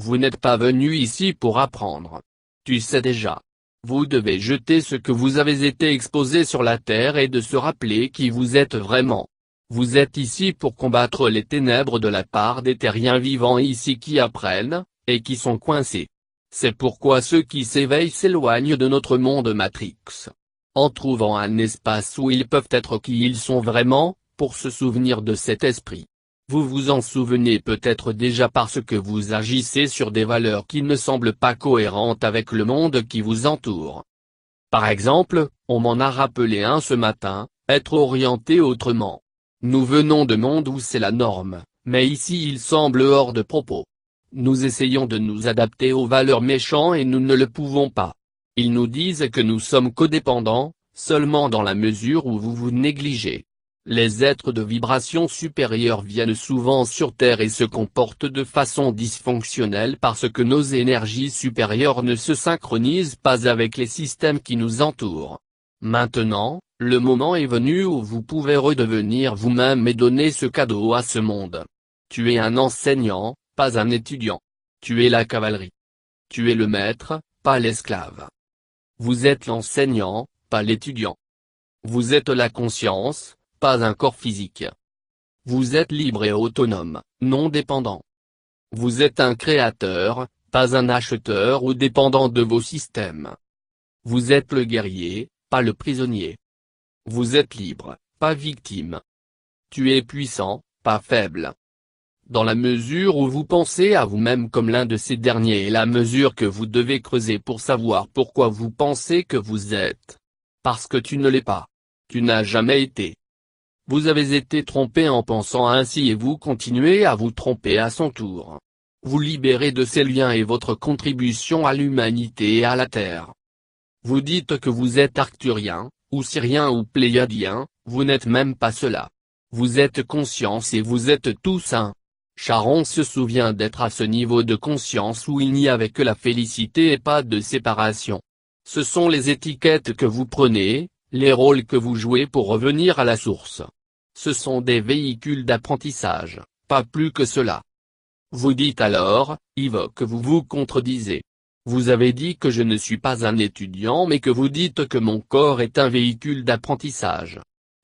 Vous n'êtes pas venu ici pour apprendre. Tu sais déjà. Vous devez jeter ce que vous avez été exposé sur la terre et de se rappeler qui vous êtes vraiment. Vous êtes ici pour combattre les ténèbres de la part des terriens vivants ici qui apprennent, et qui sont coincés. C'est pourquoi ceux qui s'éveillent s'éloignent de notre monde Matrix. En trouvant un espace où ils peuvent être qui ils sont vraiment, pour se souvenir de cet esprit. Vous vous en souvenez peut-être déjà parce que vous agissez sur des valeurs qui ne semblent pas cohérentes avec le monde qui vous entoure. Par exemple, on m'en a rappelé un ce matin, être orienté autrement. Nous venons de mondes où c'est la norme, mais ici il semble hors de propos. Nous essayons de nous adapter aux valeurs méchantes et nous ne le pouvons pas. Ils nous disent que nous sommes codépendants, seulement dans la mesure où vous vous négligez. Les êtres de vibration supérieure viennent souvent sur Terre et se comportent de façon dysfonctionnelle parce que nos énergies supérieures ne se synchronisent pas avec les systèmes qui nous entourent. Maintenant, le moment est venu où vous pouvez redevenir vous-même et donner ce cadeau à ce monde. Tu es un enseignant, pas un étudiant. Tu es la cavalerie. Tu es le maître, pas l'esclave. Vous êtes l'enseignant, pas l'étudiant. Vous êtes la conscience, pas un corps physique. Vous êtes libre et autonome, non dépendant. Vous êtes un créateur, pas un acheteur ou dépendant de vos systèmes. Vous êtes le guerrier, pas le prisonnier. Vous êtes libre, pas victime. Tu es puissant, pas faible. Dans la mesure où vous pensez à vous-même comme l'un de ces derniers est la mesure que vous devez creuser pour savoir pourquoi vous pensez que vous êtes. Parce que tu ne l'es pas. Tu n'as jamais été. Vous avez été trompé en pensant ainsi et vous continuez à vous tromper à son tour. Vous libérez de ces liens et votre contribution à l'humanité et à la Terre. Vous dites que vous êtes arcturien, ou syrien ou pléiadien, vous n'êtes même pas cela. Vous êtes conscience et vous êtes tous un. Charon se souvient d'être à ce niveau de conscience où il n'y avait que la félicité et pas de séparation. Ce sont les étiquettes que vous prenez, les rôles que vous jouez pour revenir à la source. Ce sont des véhicules d'apprentissage, pas plus que cela. Vous dites alors, Yves, que vous vous contredisez. Vous avez dit que je ne suis pas un étudiant mais que vous dites que mon corps est un véhicule d'apprentissage.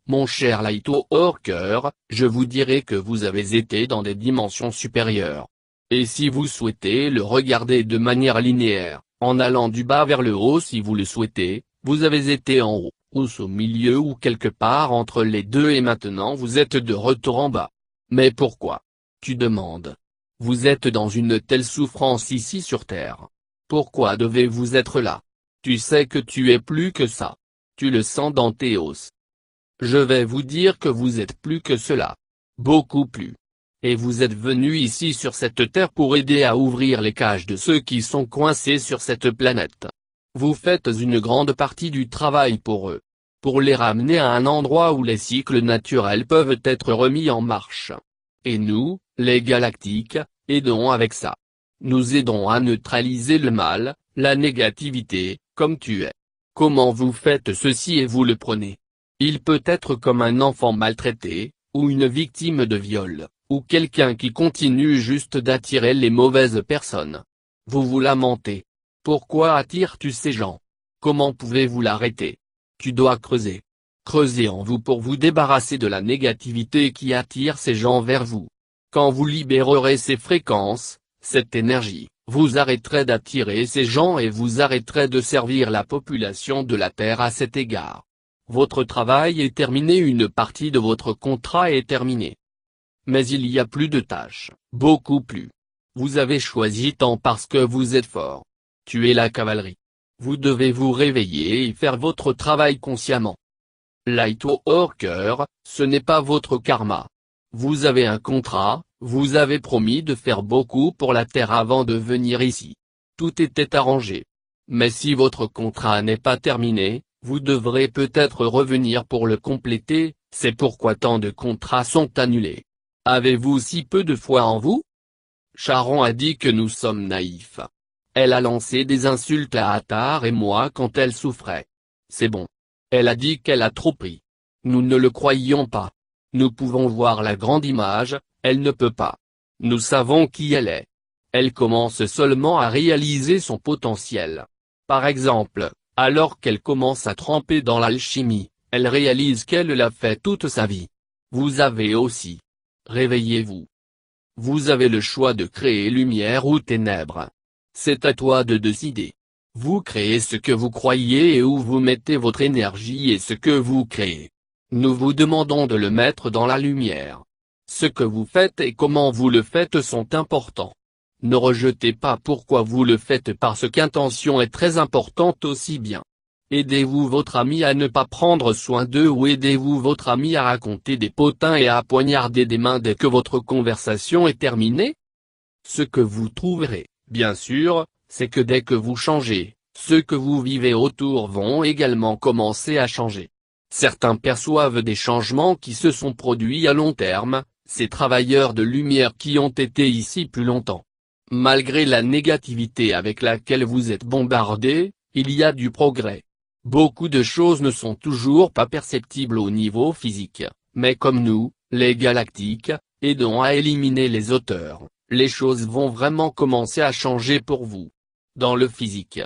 Mon cher Light-Worker, je vous dirai que vous avez été dans des dimensions supérieures. Et si vous souhaitez le regarder de manière linéaire, en allant du bas vers le haut si vous le souhaitez, vous avez été en haut, ou au milieu ou quelque part entre les deux et maintenant vous êtes de retour en bas. Mais pourquoi? Tu demandes. Vous êtes dans une telle souffrance ici sur Terre. Pourquoi devez-vous être là? Tu sais que tu es plus que ça. Tu le sens dans tes os. Je vais vous dire que vous êtes plus que cela. Beaucoup plus. Et vous êtes venu ici sur cette terre pour aider à ouvrir les cages de ceux qui sont coincés sur cette planète. Vous faites une grande partie du travail pour eux. Pour les ramener à un endroit où les cycles naturels peuvent être remis en marche. Et nous, les galactiques, aidons avec ça. Nous aidons à neutraliser le mal, la négativité, comme tu es. Comment vous faites ceci et vous le prenez? Il peut être comme un enfant maltraité, ou une victime de viol, ou quelqu'un qui continue juste d'attirer les mauvaises personnes. Vous vous lamentez. Pourquoi attires-tu ces gens? Comment pouvez-vous l'arrêter? Tu dois creuser. Creusez en vous pour vous débarrasser de la négativité qui attire ces gens vers vous. Quand vous libérerez ces fréquences, cette énergie, vous arrêterez d'attirer ces gens et vous arrêterez de servir la population de la Terre à cet égard. Votre travail est terminé, une partie de votre contrat est terminée. Mais il y a plus de tâches, beaucoup plus. Vous avez choisi tant parce que vous êtes fort. Tu es la cavalerie. Vous devez vous réveiller et faire votre travail consciemment. Light-Worker, ce n'est pas votre karma. Vous avez un contrat, vous avez promis de faire beaucoup pour la Terre avant de venir ici. Tout était arrangé. Mais si votre contrat n'est pas terminé, vous devrez peut-être revenir pour le compléter, c'est pourquoi tant de contrats sont annulés. Avez-vous si peu de foi en vous? Charon a dit que nous sommes naïfs. Elle a lancé des insultes à Attar et moi quand elle souffrait. C'est bon. Elle a dit qu'elle a trop pris. Nous ne le croyions pas. Nous pouvons voir la grande image, elle ne peut pas. Nous savons qui elle est. elle commence seulement à réaliser son potentiel. Par exemple, alors qu'elle commence à tremper dans l'alchimie, elle réalise qu'elle l'a fait toute sa vie. Vous avez aussi. Réveillez-vous. Vous avez le choix de créer lumière ou ténèbres. C'est à toi de décider. Vous créez ce que vous croyez et où vous mettez votre énergie et ce que vous créez. Nous vous demandons de le mettre dans la lumière. Ce que vous faites et comment vous le faites sont importants. Ne rejetez pas pourquoi vous le faites parce qu'intention est très importante aussi bien. Aidez-vous votre ami à ne pas prendre soin d'eux ou aidez-vous votre ami à raconter des potins et à poignarder des mains dès que votre conversation est terminée? Ce que vous trouverez, bien sûr, c'est que dès que vous changez, ceux que vous vivez autour vont également commencer à changer. Certains perçoivent des changements qui se sont produits à long terme, ces travailleurs de lumière qui ont été ici plus longtemps. Malgré la négativité avec laquelle vous êtes bombardés, il y a du progrès. Beaucoup de choses ne sont toujours pas perceptibles au niveau physique, mais comme nous, les galactiques, aidons à éliminer les auteurs, les choses vont vraiment commencer à changer pour vous. Dans le physique,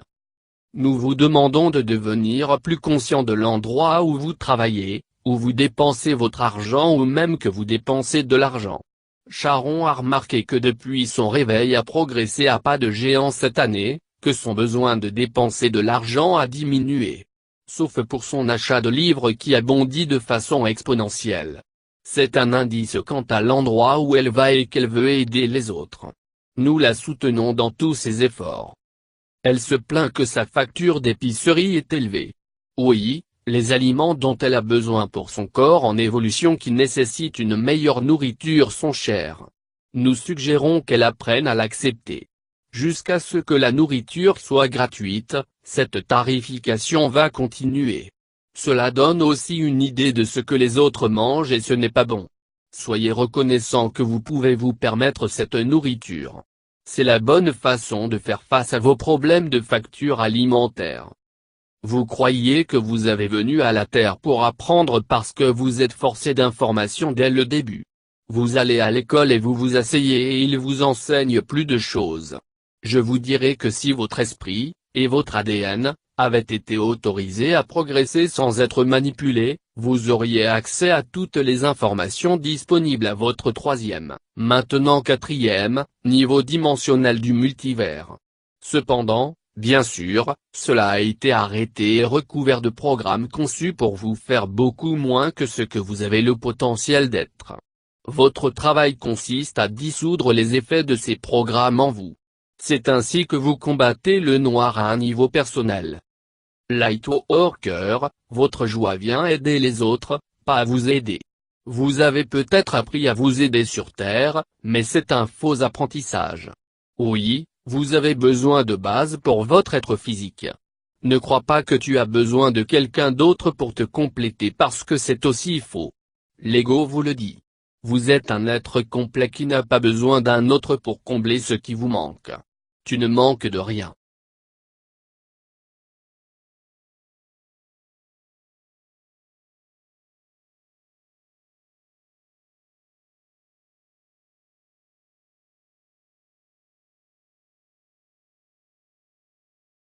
nous vous demandons de devenir plus conscient de l'endroit où vous travaillez, où vous dépensez votre argent ou même que vous dépensez de l'argent. Charon a remarqué que depuis son réveil a progressé à pas de géant cette année, que son besoin de dépenser de l'argent a diminué. Sauf pour son achat de livres qui a bondi de façon exponentielle. C'est un indice quant à l'endroit où elle va et qu'elle veut aider les autres. Nous la soutenons dans tous ses efforts. Elle se plaint que sa facture d'épicerie est élevée. Oui, les aliments dont elle a besoin pour son corps en évolution qui nécessitent une meilleure nourriture sont chers. Nous suggérons qu'elle apprenne à l'accepter. Jusqu'à ce que la nourriture soit gratuite, cette tarification va continuer. Cela donne aussi une idée de ce que les autres mangent et ce n'est pas bon. Soyez reconnaissant que vous pouvez vous permettre cette nourriture. C'est la bonne façon de faire face à vos problèmes de facture alimentaire. Vous croyez que vous avez venu à la Terre pour apprendre parce que vous êtes forcé d'informations dès le début. Vous allez à l'école et vous vous asseyez et ils vous enseignent plus de choses. Je vous dirai que si votre esprit, et votre ADN, avaient été autorisés à progresser sans être manipulés, vous auriez accès à toutes les informations disponibles à votre troisième, maintenant quatrième, niveau dimensionnel du multivers. Cependant, bien sûr, cela a été arrêté et recouvert de programmes conçus pour vous faire beaucoup moins que ce que vous avez le potentiel d'être. Votre travail consiste à dissoudre les effets de ces programmes en vous. C'est ainsi que vous combattez le noir à un niveau personnel. Lightworker, votre joie vient aider les autres, pas à vous aider. Vous avez peut-être appris à vous aider sur Terre, mais c'est un faux apprentissage. Oui, vous avez besoin de base pour votre être physique. Ne crois pas que tu as besoin de quelqu'un d'autre pour te compléter parce que c'est aussi faux. L'ego vous le dit. Vous êtes un être complet qui n'a pas besoin d'un autre pour combler ce qui vous manque. Tu ne manques de rien.